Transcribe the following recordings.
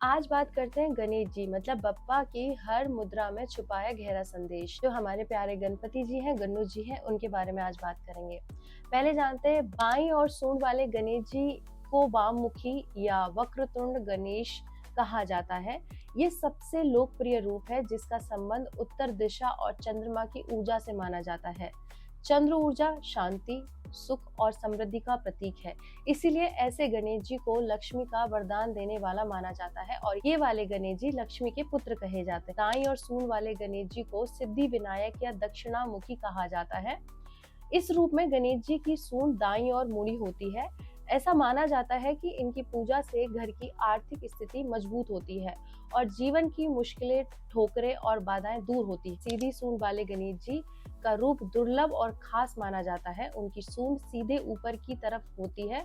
आज बात करते हैं गणेश जी मतलब बप्पा की हर मुद्रा में छुपाया गहरा संदेश। जो हमारे प्यारे गणपति जी हैं, गन्नू जी हैं, उनके बारे में आज बात करेंगे। पहले जानते हैं बाईं और सूंड वाले गणेश जी को वाममुखी या वक्रतुंड गणेश कहा जाता है। ये सबसे लोकप्रिय रूप है जिसका संबंध उत्तर दिशा और चंद्रमा की ऊर्जा से माना जाता है। चंद्र ऊर्जा शांति, सुख और समृद्धि का प्रतीक है। इसीलिए ऐसे गणेश जी को लक्ष्मी का वरदान देने वाला माना जाता है और ये वाले गणेश जी लक्ष्मी के पुत्र कहे जाते हैं। दाई और सूंड वाले गणेश जी को सिद्धि विनायक या दक्षिणामुखी कहा जाता है। इस रूप में गणेश जी की सूंड दाईं ओर मुड़ी होती है। ऐसा माना जाता है कि इनकी पूजा से घर की आर्थिक स्थिति मजबूत होती है और जीवन की मुश्किलें, ठोकरें और बाधाएं दूर होती हैं। सीधी सूंड वाले गणेश जी का रूप दुर्लभ और खास माना जाता है। उनकी सूंड सीधे ऊपर की तरफ होती है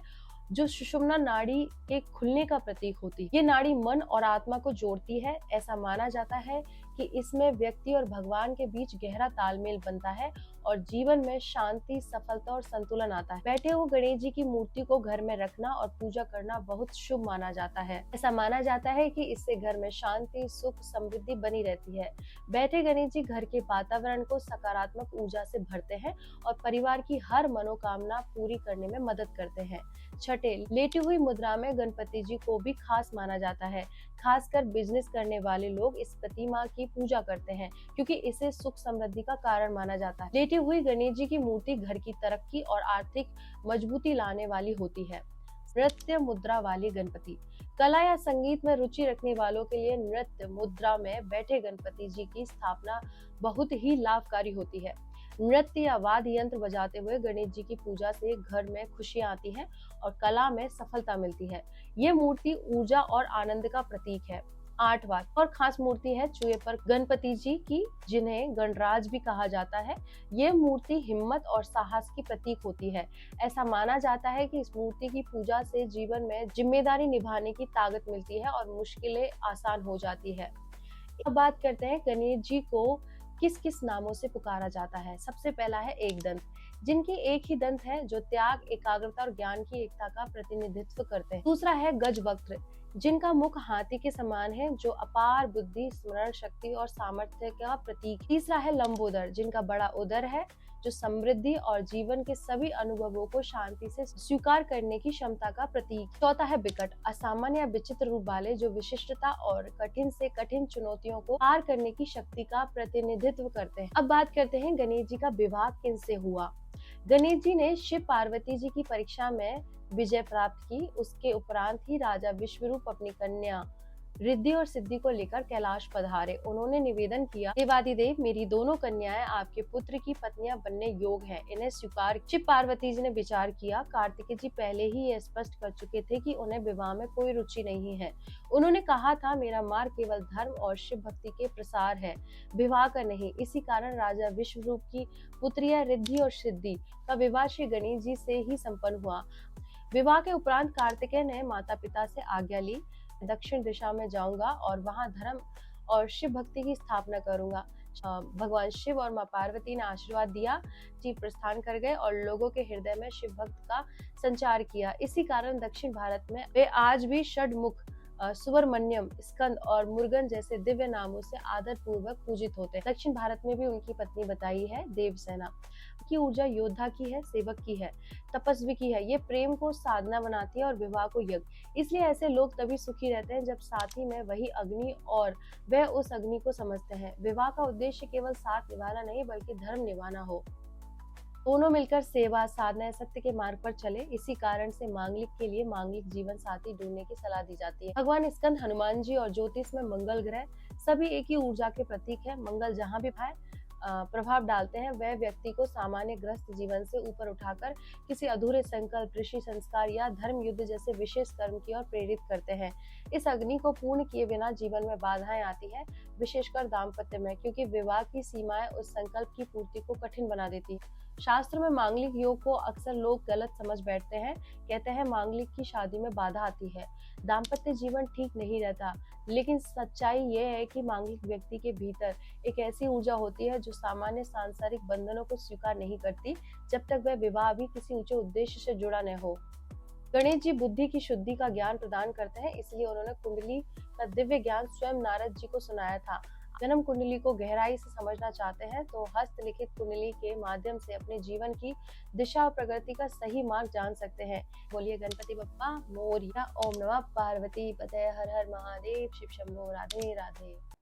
जो सुषुम्ना नाड़ी के खुलने का प्रतीक होती है। ये नाड़ी मन और आत्मा को जोड़ती है। ऐसा माना जाता है कि इसमें व्यक्ति और भगवान के बीच गहरा तालमेल बनता है और जीवन में शांति, सफलता और संतुलन आता है। बैठे हुए गणेश जी की मूर्ति को घर में रखना और पूजा करना बहुत शुभ माना जाता है। ऐसा माना जाता है कि इससे घर में शांति, सुख, समृद्धि बनी रहती है। बैठे गणेश जी घर के वातावरण को सकारात्मक ऊर्जा से भरते हैं और परिवार की हर मनोकामना पूरी करने में मदद करते हैं। छठे, लेटी हुई मुद्रा में गणपति जी को भी खास माना जाता है। खासकर बिजनेस करने वाले लोग इस प्रतिमा की पूजा करते हैं क्योंकि इसे सुख समृद्धि का कारण माना जाता है। लेटी हुई गणेश जी की मूर्ति घर की तरक्की और आर्थिक मजबूती लाने वाली होती है। नृत्य मुद्रा वाले गणपति, कला या संगीत में रुचि रखने वालों के लिए नृत्य मुद्रा में बैठे गणपति जी की स्थापना बहुत ही लाभकारी होती है। नृत्य या वाद्य यंत्र बजाते हुए गणेश जी की पूजा से घर में खुशियां आती हैं और कला में सफलता मिलती है। ये मूर्ति ऊर्जा और आनंद का प्रतीक है। 8वां और खास मूर्ति है चूहे पर गणपति जी की, जिन्हें गणराज भी कहा जाता है। ये मूर्ति हिम्मत और साहस की प्रतीक होती है। ऐसा माना जाता है कि इस मूर्ति की पूजा से जीवन में जिम्मेदारी निभाने की ताकत मिलती है और मुश्किलें आसान हो जाती है। अब बात करते हैं गणेश जी को किस किस नामों से पुकारा जाता है। सबसे पहला है एक दंत, जिनके एक ही दंत है जो त्याग, एकाग्रता और ज्ञान की एकता का प्रतिनिधित्व करते हैं। दूसरा है गजवक्त्र, जिनका मुख हाथी के समान है जो अपार बुद्धि, स्मरण शक्ति और सामर्थ्य का प्रतीक। तीसरा है लंबोदर, जिनका बड़ा उदर है जो समृद्धि और जीवन के सभी अनुभवों को शांति से स्वीकार करने की क्षमता का प्रतीक। चौथा है बिकट, असामान्य या विचित्र रूप वाले जो विशिष्टता और कठिन से कठिन चुनौतियों को पार करने की शक्ति का प्रतिनिधित्व करते हैं। अब बात करते हैं गणेश जी का विवाह किनसे हुआ। गणेश जी ने शिव पार्वती जी की परीक्षा में विजय प्राप्त की। उसके उपरांत ही राजा विश्वरूप अपनी कन्या रिद्धि और सिद्धि को लेकर कैलाश पधारे। उन्होंने निवेदन किया, देवादिदेव, मेरी दोनों कन्याएं आपके पुत्र की पत्नियां बनने योग्य हैं, इन्हें स्वीकार। शिव पार्वती जी ने विचार किया। कार्तिकेय जी पहले ही ये स्पष्ट कर चुके थे कि उन्हें विवाह में कोई रुचि नहीं है। उन्होंने कहा था, मेरा मार्ग केवल धर्म और शिव भक्ति के प्रसार है, विवाह का नहीं। इसी कारण राजा विश्वरूप की पुत्रियां रिद्धि और सिद्धि का विवाह श्री गणेश जी से ही संपन्न हुआ। विवाह के उपरांत कार्तिकेय ने माता पिता से आज्ञा ली, दक्षिण दिशा में जाऊंगा और वहां धर्म और शिव भक्ति की स्थापना करूंगा। भगवान शिव और मां पार्वती ने आशीर्वाद दिया। जी प्रस्थान कर गए और लोगों के हृदय में शिव भक्त का संचार किया। इसी कारण दक्षिण भारत में वे आज भी षडमुख, सुब्रमण्यम, स्कंद और मुरुगन जैसे दिव्य नामों से आदर पूर्वक पूजित होते हैं। दक्षिण भारत में भी उनकी पत्नी बताई है देवसेना की ऊर्जा योद्धा की है, सेवक की है, तपस्वी की है। ये प्रेम को साधना बनाती है और विवाह को यज्ञ। इसलिए ऐसे लोग तभी सुखी रहते हैं जब साथी में वही अग्नि और वह उस अग्नि को समझते हैं। विवाह का उद्देश्य केवल साथ निभाना नहीं बल्कि धर्म निभाना हो। दोनों मिलकर सेवा, साधना, सत्य के मार्ग पर चले। इसी कारण से मांगलिक के लिए मांगलिक जीवन साथी ढूंढने की सलाह दी जाती है। भगवान स्कंद, हनुमान जी और ज्योतिष में मंगल ग्रह सभी एक ही ऊर्जा के प्रतीक है। मंगल जहाँ भी प्रभाव डालते हैं वह व्यक्ति को सामान्य ग्रस्त जीवन से ऊपर उठाकर किसी अधूरे संकल्प, ऋषि संस्कार या धर्म युद्ध जैसे विशेष कर्म की ओर प्रेरित करते हैं। इस अग्नि को पूर्ण किए बिना जीवन में बाधाएं आती है, विशेषकर दाम्पत्य में, क्योंकि विवाह की सीमाएं उस संकल्प की पूर्ति को कठिन बना देती है। शास्त्र में मांगलिक योग को अक्सर लोग गलत समझ बैठते हैं। कहते हैं मांगलिक की शादी में बाधा आती है, दाम्पत्य जीवन ठीक नहीं रहता। लेकिन सच्चाई ये है कि मांगलिक व्यक्ति के भीतर एक ऐसी ऊर्जा होती है जो सामान्य सांसारिक बंधनों को स्वीकार नहीं करती जब तक वह विवाह भी किसी ऊंचे उद्देश्य से जुड़ा न हो। गणेश जी बुद्धि की शुद्धि का ज्ञान प्रदान करते हैं, इसलिए उन्होंने कुंडली का दिव्य ज्ञान स्वयं नारद जी को सुनाया था। जन्म कुंडली को गहराई से समझना चाहते हैं तो हस्तलिखित कुंडली के माध्यम से अपने जीवन की दिशा और प्रगति का सही मार्ग जान सकते हैं। बोलिए गणपति बप्पा मोरया। ओम नमः पार्वती पते, हर हर महादेव, शिव शंभो, राधे राधे।